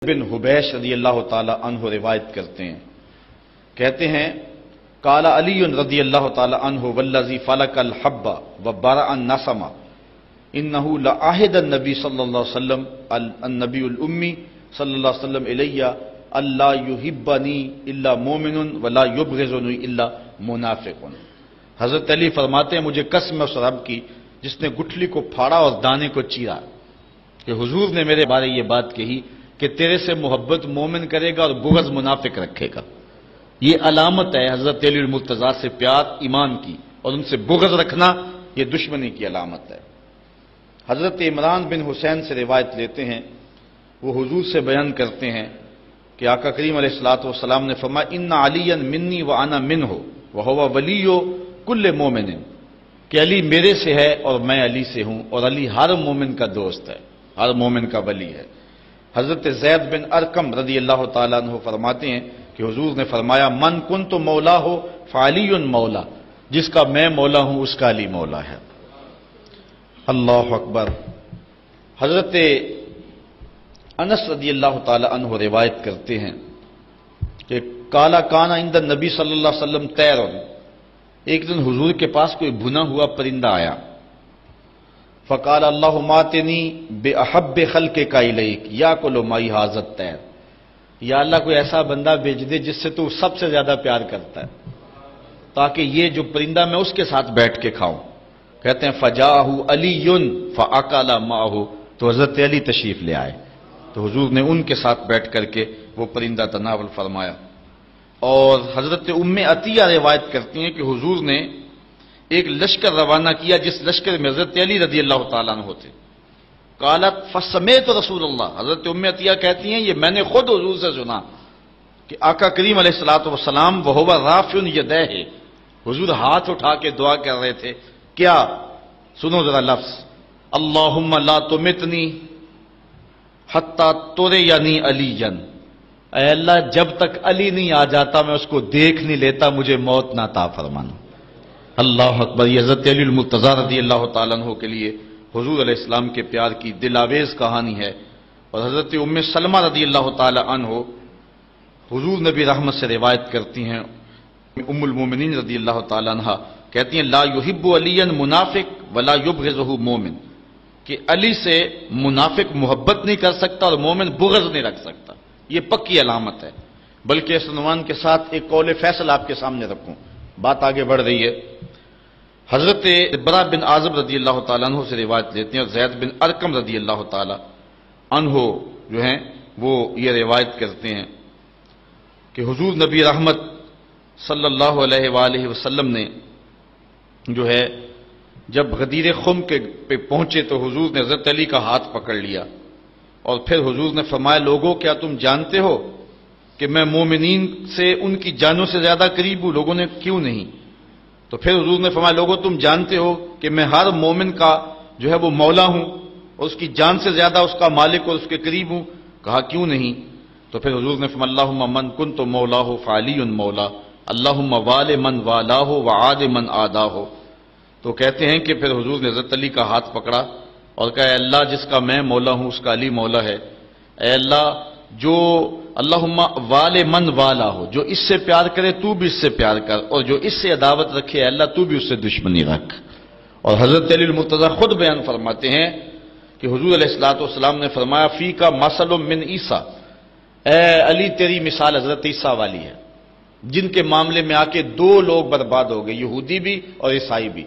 بن حبیش رضی اللہ تعالی عنہ روایت کرتے ہیں، کہتے ہیں قال علی رضی اللہ تعالی عنہ والذی فلق الحب وبرأ النسم انہ لعہد النبی صلی اللہ علیہ وسلم النبی الامی صلی اللہ علیہ وسلم الی اللہ یحبنی الا مومن ولا یبغضنی الا منافق۔ حضرت علی فرماتے ہیں مجھے قسم ہے اس رب کی جس نے گٹھلی کو پھاڑا اور دانے کو چیرا کہ حضور نے میرے بارے یہ بات کہی کہ تیرے سے محبت مومن کرے گا اور بغض منافق رکھے گا۔ یہ علامت ہے حضرت علی المرتضیٰ سے پیار ایمان کی، اور ان سے بغض رکھنا یہ دشمنی کی علامت ہے۔ حضرت عمران بن حسین سے روایت لیتے ہیں، وہ حضور سے بیان کرتے ہیں کہ آقا کریم علیہ الصلوۃ والسلام نے فرمایا ان علی منی وانا منہ وہو ولی کل مومن، کہ علی میرے سے ہے اور میں علی سے ہوں، اور علی ہر مومن کا دوست ہے، ہر مومن کا ولی ہے۔ حضرت زید بن ارقم رضی اللہ تعالیٰ عنہ فرماتے ہیں کہ حضور نے فرمایا من کنت مولا ہو فعلی مولا، جس کا میں مولا ہوں اس کا علی مولا ہے۔ اللہ اکبر۔ حضرت انس رضی اللہ تعالی عنہ روایت کرتے ہیں کہ کالا کانا عند النبی صلی اللہ علیہ وسلم طیر، ایک دن حضور کے پاس کوئی بھنا ہوا پرندہ آیا، فقال اللہم آتنی بأحب خلقک الیک یاکل معی ھذا الطیر، یا اللہ کوئی ایسا بندہ بھیج دے جس سے تو سب سے زیادہ پیار کرتا ہے تاکہ یہ جو پرندہ میں اس کے ساتھ بیٹھ کے کھاؤں۔ کہتے ہیں فجاءہ علی فاکل معہ، تو حضرت علی تشریف لے آئے تو حضور نے ان کے ساتھ بیٹھ کر کے وہ پرندہ تناول فرمایا۔ اور حضرت ام عطیہ روایت کرتی ہیں کہ حضور نے ایک لشکر روانہ کیا جس لشکر میں حضرت علی رضی اللہ تعالیٰ عنہ ہوتے۔ قالت فسمعت رسول اللہ، حضرت ام عطیہ کہتی ہیں یہ میں نے خود حضور سے سنا کہ آقا کریم علیہ الصلوۃ والسلام وہو رافع یدیہ، حضور ہاتھ اٹھا کے دعا کر رہے تھے، کیا؟ سنو ذرا لفظ، اللہم لا تمتنی حتی ترینی علیٰ، اے اللہ جب تک علی نہیں آ جاتا میں اس کو دیکھ نہیں لیتا، مجھے موت نہ عطا فرمانا۔ اللہ اکبر۔ یہ حضرت علی المرتضیٰ رضی اللہ تعالیٰ عنہ کے لیے حضور علیہ السلام کے پیار کی دلاویز کہانی ہے۔ اور حضرت ام سلمہ رضی اللہ تعالیٰ عنہ حضور نبی رحمت سے روایت کرتی ہیں، ام المومنین رضی اللہ تعالیٰ عنہ کہتی ہیں لا یحب علی منافق ولا یبغضہ مومن، کہ علی سے منافق محبت نہیں کر سکتا اور مومن بغض نہیں رکھ سکتا، یہ پکی علامت ہے۔ بلکہ اس عنوان کے ساتھ ایک قول فیصل آپ کے سامنے رکھوں، بات آگے بڑھ رہی ہے۔ حضرت برا بن عازب رضی اللہ تعالیٰ عنہ سے روایت لیتے ہیں، اور زید بن ارقم رضی اللہ تعالیٰ عنہ جو ہیں وہ یہ روایت کرتے ہیں کہ حضور نبی رحمت صلی اللہ علیہ وآلہ وسلم نے جو ہے جب غدیر خم کے پہ پہنچے تو حضور نے حضرت علی کا ہاتھ پکڑ لیا، اور پھر حضور نے فرمایا لوگوں کیا تم جانتے ہو کہ میں مومنین سے ان کی جانوں سے زیادہ قریب ہوں؟ لوگوں نے کیوں نہیں؟ تو پھر حضور نے فرمایا لوگوں تم جانتے ہو کہ میں ہر مومن کا جو ہے وہ مولا ہوں اور اس کی جان سے زیادہ اس کا مالک اور اس کے قریب ہوں؟ کہا کیوں نہیں؟ تو پھر حضور نے فرمایا اللہم من کنت مولاہ فعلی مولا، اللہم وال من والاہ وعاد من عاداہ۔ تو کہتے ہیں کہ پھر حضور نے حضرت علی کا ہاتھ پکڑا اور کہا اے اللہ جس کا میں مولا ہوں اس کا علی مولا ہے، اے اللہ جو اللہم وال من والا ہو، جو اس سے پیار کرے تو بھی اس سے پیار کر، اور جو اس سے عداوت رکھے اے اللہ تو بھی اس سے دشمنی رکھ۔ اور حضرت علی المرتضیٰ خود بیان فرماتے ہیں کہ حضور علیہ الصلوۃ والسلام نے فرمایا فی کا مثل من عیسیٰ، اے علی تیری مثال حضرت عیسیٰ والی ہے، جن کے معاملے میں آ کے دو لوگ برباد ہو گئے، یہودی بھی اور عیسائی بھی۔